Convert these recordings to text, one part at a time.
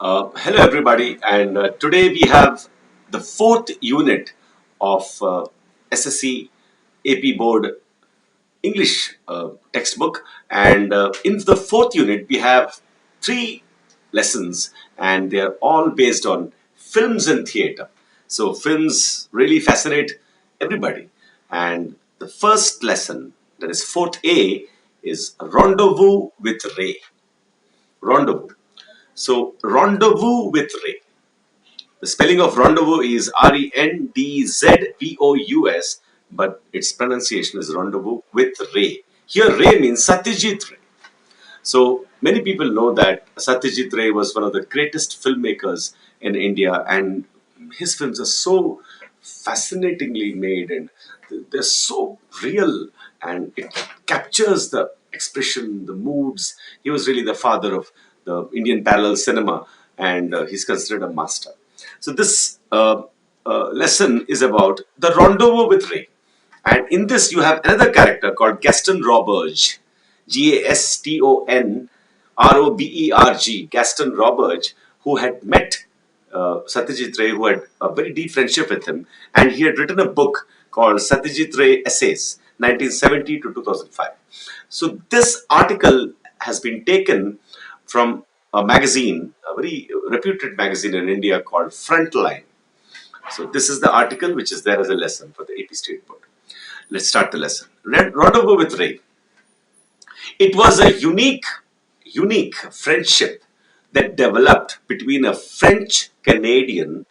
Hello everybody, and today we have the fourth unit of SSC AP Board English textbook, and in the fourth unit we have three lessons, and they are all based on films and theatre. So films really fascinate everybody, and the first lesson, that is fourth A, is Rendezvous with Ray. Rendezvous. So Rendezvous with Ray. The spelling of rendezvous is Rendezvous, but its pronunciation is Rendezvous with Ray. Here, Ray means Satyajit Ray. So many people know that Satyajit Ray was one of the greatest filmmakers in India, and his films are so fascinatingly made, and they're so real, and it captures the expression, the moods. He was really the father of the Indian parallel cinema, and he's considered a master. So this lesson is about the Rendezvous with Ray. And in this, you have another character called Gaston Roberge, Gaston Roberge, Gaston Roberge, who had met Satyajit Ray, who had a very deep friendship with him, and he had written a book called Satyajit Ray Essays, 1970 to 2005. So this article has been taken from a magazine, a very reputed magazine in India called Frontline. So this is the article which is there as a lesson for the AP State Board. Let's start the lesson. Rendezvous with Ray. It was a unique friendship that developed between a French-Canadian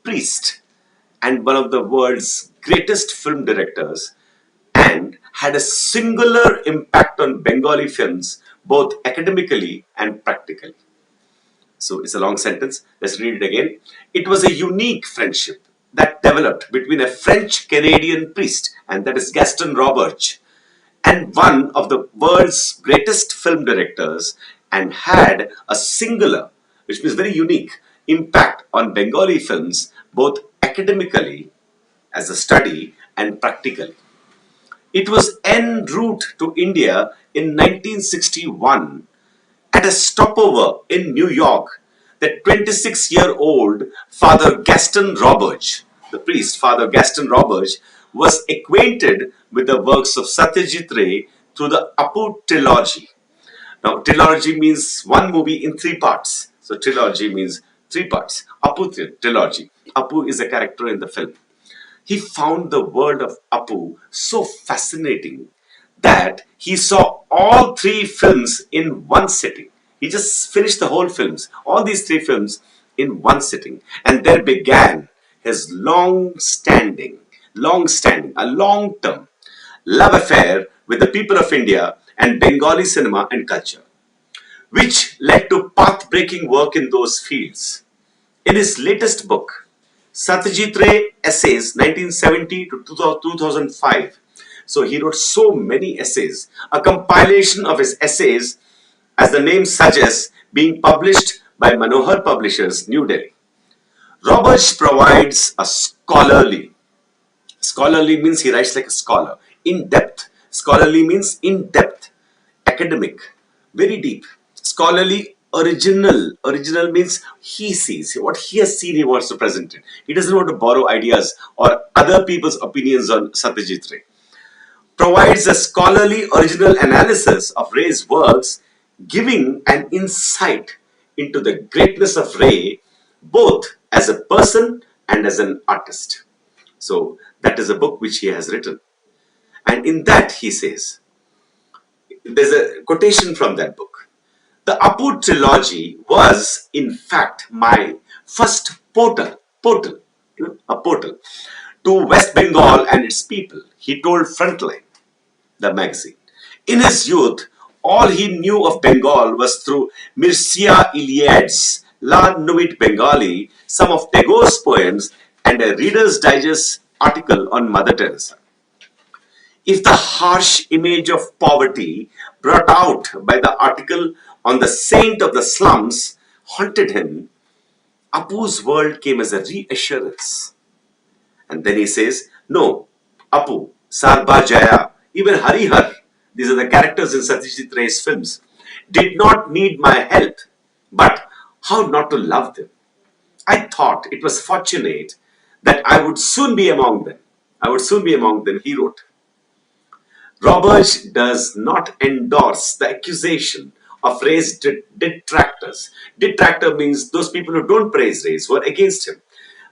priest and one of the world's greatest film directors, and had a singular impact on Bengali films, both academically and practically. So it's a long sentence. Let's read it again. It was a unique friendship that developed between a French-Canadian priest, and that is Gaston Roberge, and one of the world's greatest film directors, and had a singular, which means very unique, impact on Bengali films, both academically as a study and practically. It was en route to India in 1961 at a stopover in New York that 26-year-old Father Gaston Roberge, the priest Father Gaston Roberge, was acquainted with the works of Satyajit Ray through the Apu trilogy. Now, trilogy means one movie in three parts. So, trilogy means three parts. Apu trilogy. Apu is a character in the film. He found the world of Apu so fascinating that he saw all three films in one sitting. He just finished the whole films, all these three films in one sitting. And there began his long-standing, a long-term love affair with the people of India and Bengali cinema and culture, which led to path-breaking work in those fields. In his latest book, Satyajit Ray Essays, 1970 to 2005. So he wrote so many essays, a compilation of his essays, as the name suggests, being published by Manohar Publishers, New Delhi. Roberge provides a scholarly means he writes like a scholar, in-depth. Scholarly means in-depth, academic, very deep. Scholarly, original means he sees what he has seen, he wants to present it. He doesn't want to borrow ideas or other people's opinions on Satyajit Ray. Provides a scholarly original analysis of Ray's works, giving an insight into the greatness of Ray, both as a person and as an artist. So that is a book which he has written. And in that he says, there's a quotation from that book. The Apu trilogy was, in fact, my first portal to West Bengal and its people, he told Frontline, the magazine. In his youth, all he knew of Bengal was through Mircea Eliade's La Nuit Bengali, some of Tagore's poems, and a Reader's Digest article on Mother Teresa. If the harsh image of poverty brought out by the article on the saint of the slums haunted him, Apu's world came as a reassurance. And then he says, no, Apu, Sarba Jaya, even Harihar, these are the characters in Satyajit Ray's films, did not need my help, but How not to love them? I thought it was fortunate that I would soon be among them. I would soon be among them, he wrote. Roberge does not endorse the accusation of Ray's detractors. Detractor means those people who don't praise Ray, who are against him.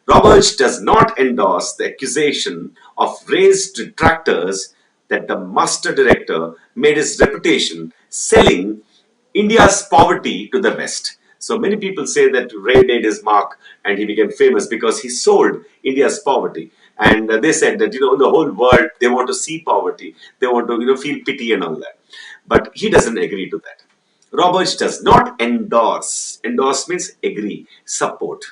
Roberge does not endorse the accusation of Ray's detractors that the master director made his reputation selling India's poverty to the West. So many people say that Ray made his mark and he became famous because he sold India's poverty. And they said that, in the whole world, they want to see poverty. They want to, feel pity and all that. But he doesn't agree to that. Roberge does not endorse. Endorse means agree, support.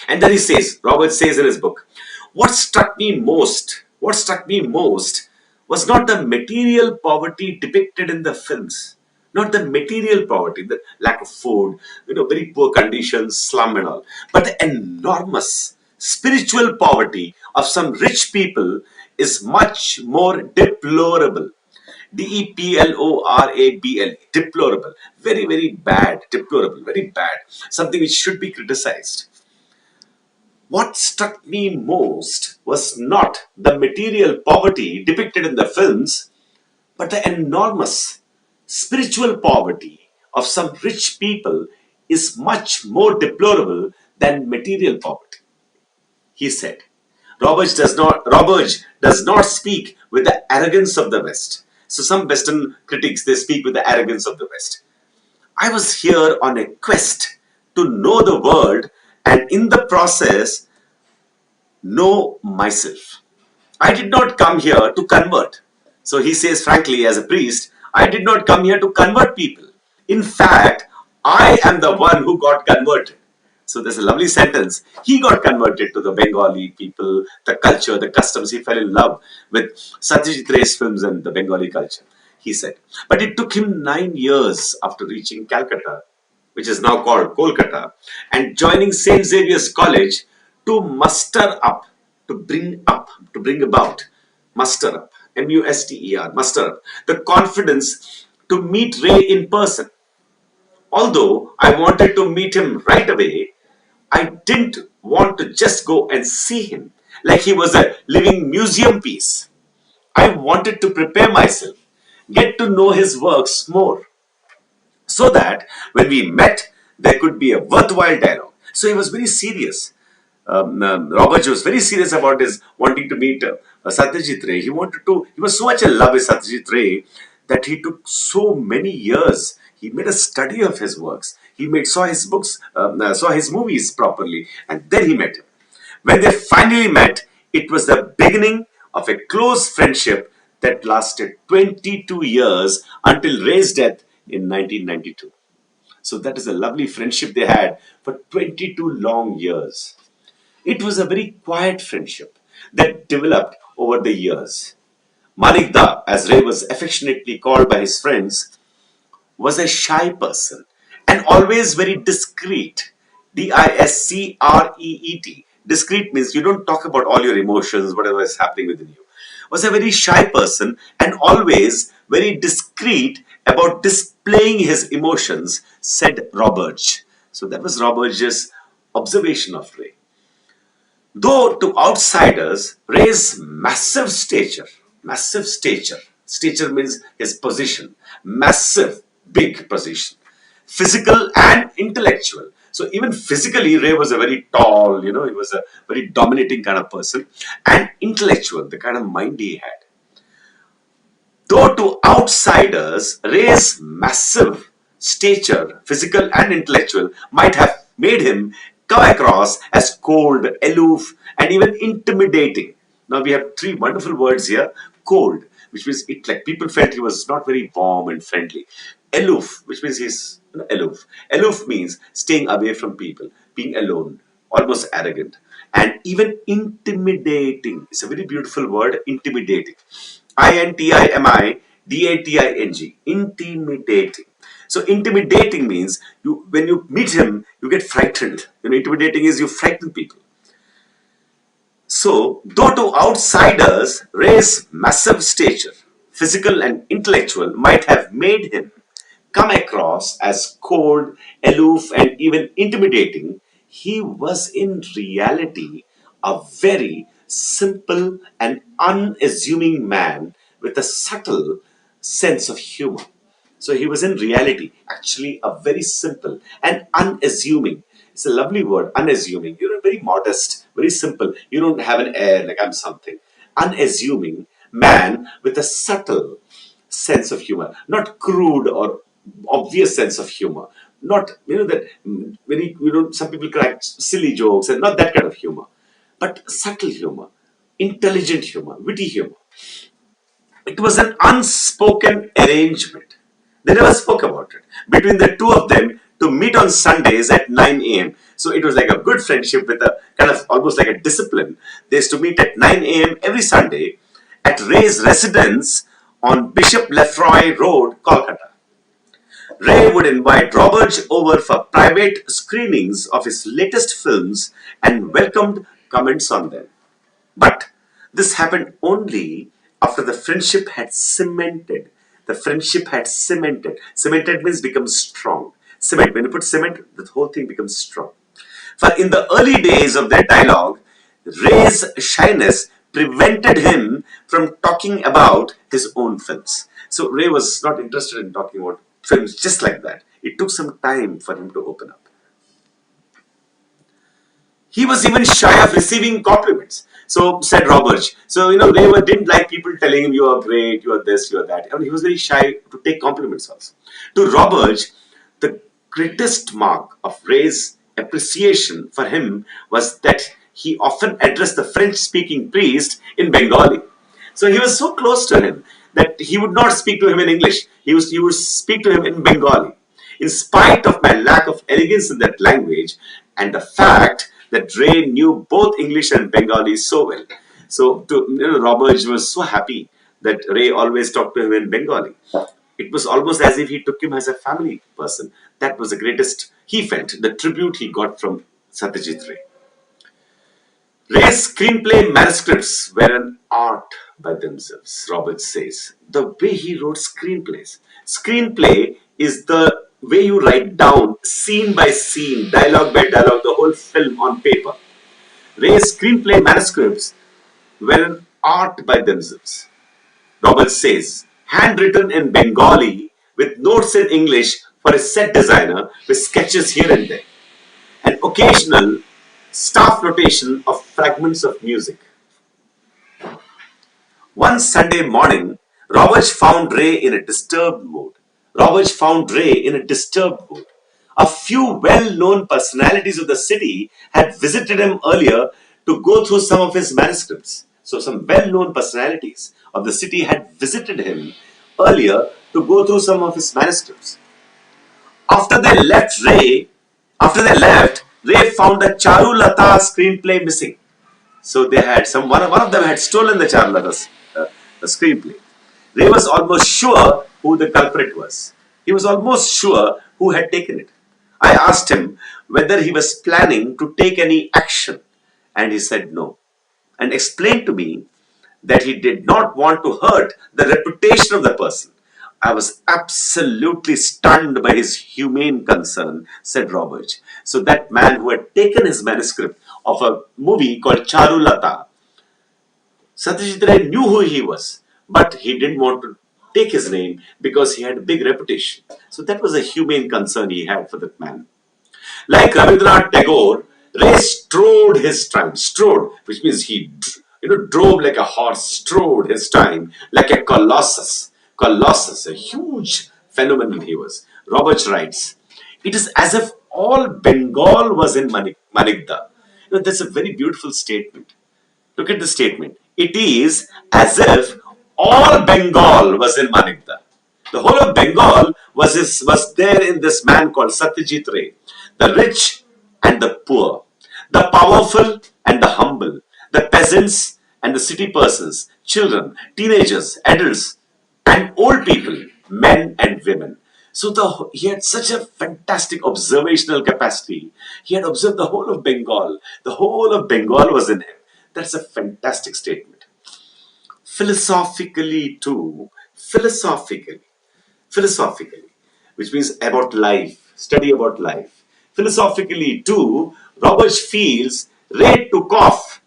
And then Robert says in his book, what struck me most was not the material poverty depicted in the films, not the material poverty, the lack of food, very poor conditions, slum and all, but the enormous spiritual poverty of some rich people is much more deplorable. Deplorable, deplorable, very, very bad, deplorable, very bad, something which should be criticized. What struck me most was not the material poverty depicted in the films, but the enormous spiritual poverty of some rich people is much more deplorable than material poverty. He said, Roberge does not speak with the arrogance of the West. So some Western critics, they speak with the arrogance of the West. I was here on a quest to know the world and in the process know myself. I did not come here to convert. So he says, frankly, as a priest, I did not come here to convert people. In fact, I am the one who got converted. So there's a lovely sentence. He got converted to the Bengali people, the culture, the customs. He fell in love with Satyajit Ray's films and the Bengali culture, he said. But it took him 9 years after reaching Calcutta, which is now called Kolkata, and joining St. Xavier's College to muster up, to bring about, muster up, M-U-S-T-E-R, muster up, the confidence to meet Ray in person. Although I wanted to meet him right away, I didn't want to just go and see him like he was a living museum piece. I wanted to prepare myself, get to know his works more, so that when we met, there could be a worthwhile dialogue. So he was very serious. Robert was very serious about his wanting to meet Satyajit Ray. He was so much in love with Satyajit Ray that he took so many years. He made a study of his works. Saw his books, saw his movies properly, and then he met him. When they finally met, it was the beginning of a close friendship that lasted 22 years until Ray's death in 1992. So that is a lovely friendship they had for 22 long years. It was a very quiet friendship that developed over the years. Manikda, as Ray was affectionately called by his friends, was a shy person and always very discreet. Discreet. Discreet means you don't talk about all your emotions, whatever is happening within you. Was a very shy person and always very discreet about displaying his emotions, said Roberge. So that was Roberge's observation of Ray. Though to outsiders, Ray's stature means his position, massive, big position, physical and intellectual. So even physically, Ray was a very tall, he was a very dominating kind of person, and intellectual, the kind of mind he had. Though to outsiders, Ray's massive stature, physical and intellectual, might have made him come across as cold, aloof, and even intimidating. Now we have three wonderful words here. Cold, which means people felt he was not very warm and friendly. Aloof, which means he's aloof. Aloof means staying away from people, being alone, almost arrogant, and even intimidating. It's a very beautiful word, intimidating. Intimidating. Intimidating. So intimidating means when you meet him, you get frightened. Intimidating is you frighten people. So, though to outsiders, Ray's massive stature, physical and intellectual, might have made him come across as cold, aloof, and even intimidating, he was in reality a very simple and unassuming man with a subtle sense of humor. So he was in reality actually a very simple and unassuming. It's a lovely word, unassuming. You're very modest, very simple. You don't have an air like I'm something. Unassuming man with a subtle sense of humor, not crude or obvious sense of humor. Not that when some people crack silly jokes and not that kind of humor, but subtle humor, intelligent humor, witty humor. It was an unspoken arrangement. They never spoke about it. Between the two of them to meet on Sundays at 9 a.m. So it was like a good friendship with a kind of almost like a discipline. They used to meet at 9 a.m. every Sunday at Ray's residence on Bishop Lefroy Road, Kolkata. Ray would invite Roberge over for private screenings of his latest films and welcomed comments on them. But this happened only after the friendship had cemented. The friendship had cemented. Cemented means becomes strong. Cement. When you put cement, the whole thing becomes strong. For in the early days of their dialogue, Ray's shyness prevented him from talking about his own films. So Ray was not interested in talking about films just like that. It took some time for him to open up. He was even shy of receiving compliments. So said Roberge. So Ray didn't like people telling him you are great, you are this, you are that. He was very shy to take compliments also. To Roberge, the greatest mark of Ray's appreciation for him was that he often addressed the French-speaking priest in Bengali. So he was so close to him that he would not speak to him in English. He would speak to him in Bengali. In spite of my lack of elegance in that language and the fact that Ray knew both English and Bengali so well. So Robert was so happy that Ray always talked to him in Bengali. It was almost as if he took him as a family person. That was the greatest, he felt, the tribute he got from Satyajit Ray. Ray's screenplay manuscripts were an art by themselves, Roberts says. The way he wrote screenplays. Screenplay is the way you write down scene by scene, dialogue by dialogue, the whole film on paper. Ray's screenplay manuscripts were an art by themselves. Roberts says, handwritten in Bengali with notes in English for a set designer with sketches here and there. An occasional staff notation of fragments of music. One Sunday morning, Roberge found Ray in a disturbed mood. Roberge found Ray in a disturbed mood. A few well-known personalities of the city had visited him earlier to go through some of his manuscripts. So some well-known personalities of the city had visited him earlier to go through some of his manuscripts. After they left, Ray found a Charulata screenplay missing. So they had one of them had stolen the Charulata's screenplay. Ray was almost sure who the culprit was. He was almost sure who had taken it. I asked him whether he was planning to take any action, and he said no, and explained to me that he did not want to hurt the reputation of the person. I was absolutely stunned by his humane concern, said Roberge. So that man who had taken his manuscript of a movie called Charulata, Satyajit Ray knew who he was, but he didn't want to take his name because he had a big reputation. So that was a humane concern he had for that man. Like Rabindranath Tagore, Ray strode his time. Strode, which means he drove like a horse, strode his time like a colossus. Colossus, a huge phenomenon he was. Roberts writes, it is as if all Bengal was in Manigda. That's a very beautiful statement. Look at the statement. It is as if all Bengal was in Manigda. The whole of Bengal was there in this man called Satyajit Ray. The rich and the poor, the powerful and the humble, the peasants and the city persons, children, teenagers, adults, and old people, men and women. So he had such a fantastic observational capacity. He had observed the whole of Bengal. The whole of Bengal was in him. That's a fantastic statement. Philosophically too, philosophically, which means about life, study about life. Philosophically, too, Roberge feels Ray took off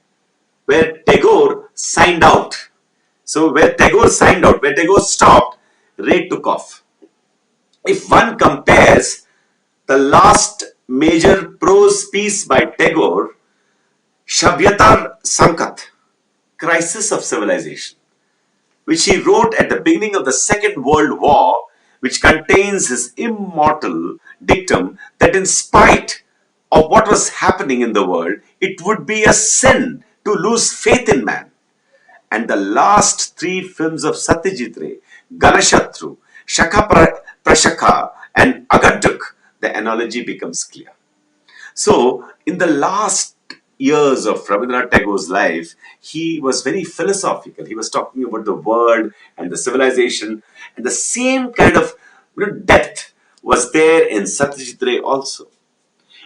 where Tagore signed out. So, where Tagore signed out, where Tagore stopped, Ray took off. If one compares the last major prose piece by Tagore, Shabyatar Sankat, Crisis of Civilization, which he wrote at the beginning of the Second World War, which contains his immortal dictum that in spite of what was happening in the world, it would be a sin to lose faith in man. And the last three films of Satyajit Ray, Ganashatru, Prashaka, and Agantuk, the analogy becomes clear. So, in the last years of Rabindranath Tagore's life, he was very philosophical. He was talking about the world and the civilization, and the same kind of depth was there in Satyajit Ray also.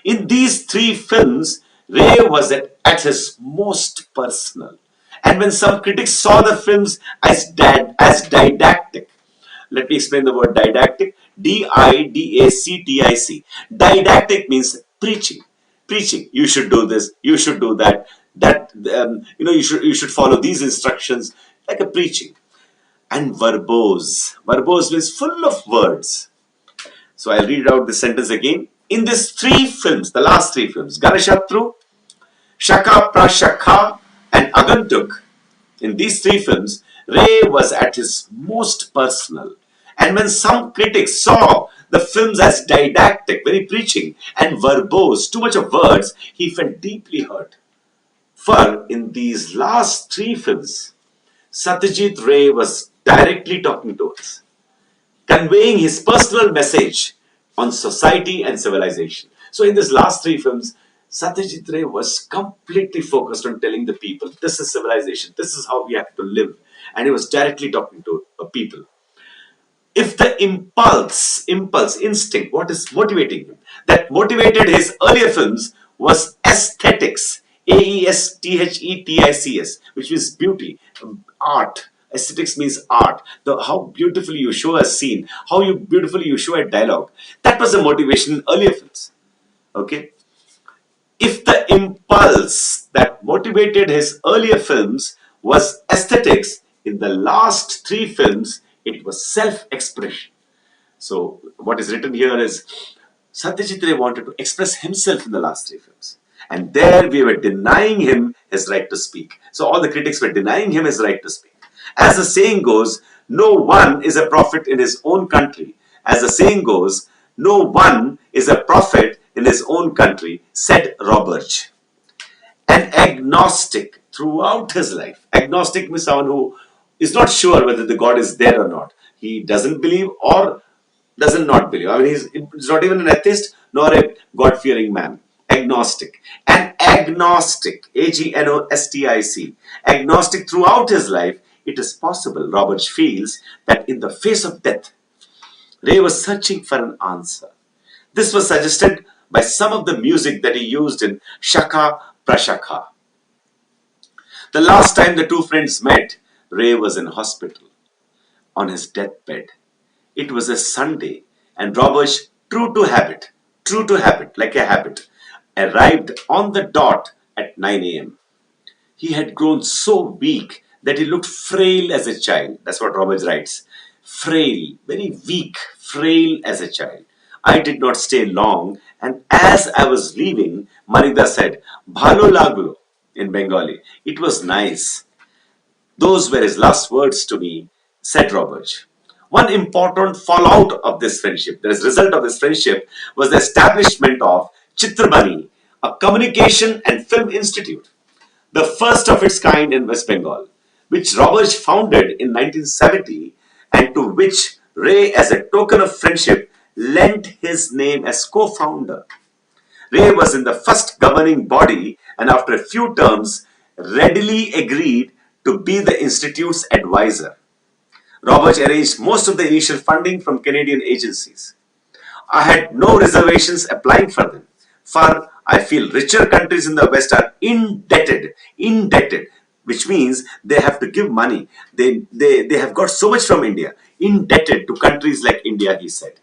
In these three films, Ray was at his most personal. And when some critics saw the films as didactic, let me explain the word didactic. Didactic. Didactic means preaching. Preaching. You should do this. You should do that. You should follow these instructions, like a preaching. And verbose. Verbose means full of words. So I'll read out the sentence again. In these three films, the last three films, Ganashatru, Shaka Prashaka, and Agantuk, in these three films, Ray was at his most personal. And when some critics saw the films as didactic, very preaching, and verbose, too much of words, he felt deeply hurt. For in these last three films, Satyajit Ray was directly talking to us, conveying his personal message on society and civilization. So in these last three films, Satyajit Ray was completely focused on telling the people, this is civilization, this is how we have to live. And he was directly talking to people. If the instinct, what is motivating him, that motivated his earlier films was aesthetics, Aesthetics, which means beauty, art. Aesthetics means art. How beautifully you show a scene, how beautifully you show a dialogue. That was the motivation in earlier films. Okay. If the impulse that motivated his earlier films was aesthetics, in the last three films, it was self-expression. So, what is written here is Satyajit Ray wanted to express himself in the last three films. And there we were denying him his right to speak. So, all the critics were denying him his right to speak. As the saying goes, no one is a prophet in his own country. As the saying goes, no one is a prophet in his own country, said Roberge. An agnostic throughout his life. Agnostic means someone who is not sure whether the God is there or not. He doesn't believe or doesn't not believe. I mean, he's not even an atheist nor a God-fearing man. Agnostic. An agnostic, Agnostic, agnostic throughout his life, it is possible, Roberge feels, that in the face of death, Ray was searching for an answer. This was suggested by some of the music that he used in Shaka Prashaka. The last time the two friends met, Ray was in hospital on his deathbed. It was a Sunday, and Roberge, true to habit, like a habit, arrived on the dot at 9 a.m. He had grown so weak that he looked frail as a child. That's what Roberge writes. Frail, very weak, frail as a child. I did not stay long, and as I was leaving, Manida said, Bhalo laglo in Bengali. It was nice. Those were his last words to me, said Roberge. One important fallout of this friendship, the result of this friendship, was the establishment of Chitrabani, a communication and film institute, the first of its kind in West Bengal, which Roberge founded in 1970 and to which Ray, as a token of friendship, lent his name as co-founder. Ray was in the first governing body and after a few terms readily agreed to be the institute's advisor. Roberge arranged most of the initial funding from Canadian agencies. I had no reservations applying for them, for I feel richer countries in the West are indebted, which means they have to give money. They have got so much from India, indebted to countries like India, he said.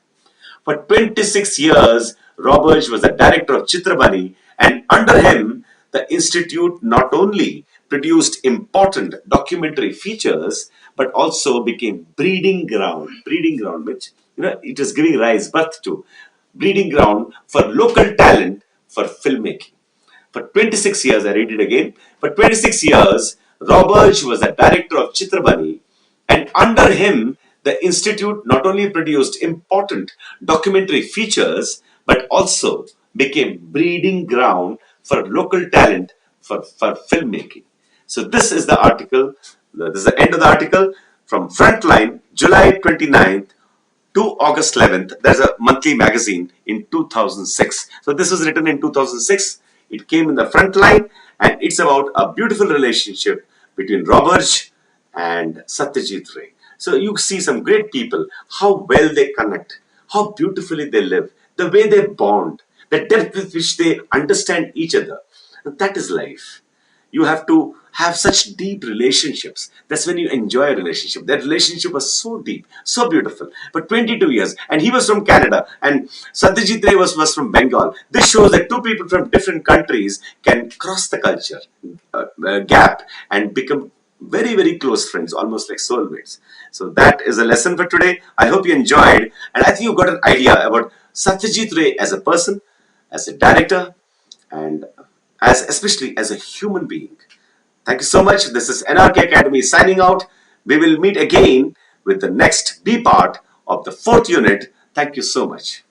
For 26 years, Roberge was the director of Chitrabani, and under him, the institute not only produced important documentary features but also became breeding ground, which it is giving birth to breeding ground for local talent for filmmaking. For 26 years, I read it again. For 26 years, Roberge was the director of Chitrabani, and under him, the institute not only produced important documentary features but also became breeding ground for local talent for filmmaking. So, this is the article. This is the end of the article from Frontline, July 29th to August 11th. There's a monthly magazine in 2006. So this was written in 2006. It came in the front line, and it's about a beautiful relationship between Roberge and Satyajit Ray. So you see some great people, how well they connect, how beautifully they live, the way they bond, the depth with which they understand each other. That is life. You have to have such deep relationships. That's when you enjoy a relationship. That relationship was so deep, so beautiful. But 22 years, and he was from Canada, and Satyajit Ray was from Bengal. This shows that two people from different countries can cross the culture gap and become very, very close friends, almost like soulmates. So that is a lesson for today. I hope you enjoyed, and I think you got an idea about Satyajit Ray as a person, as a director, and especially as a human being. Thank you so much. This is NRK Academy signing out. We will meet again with the next B part of the fourth unit. Thank you so much.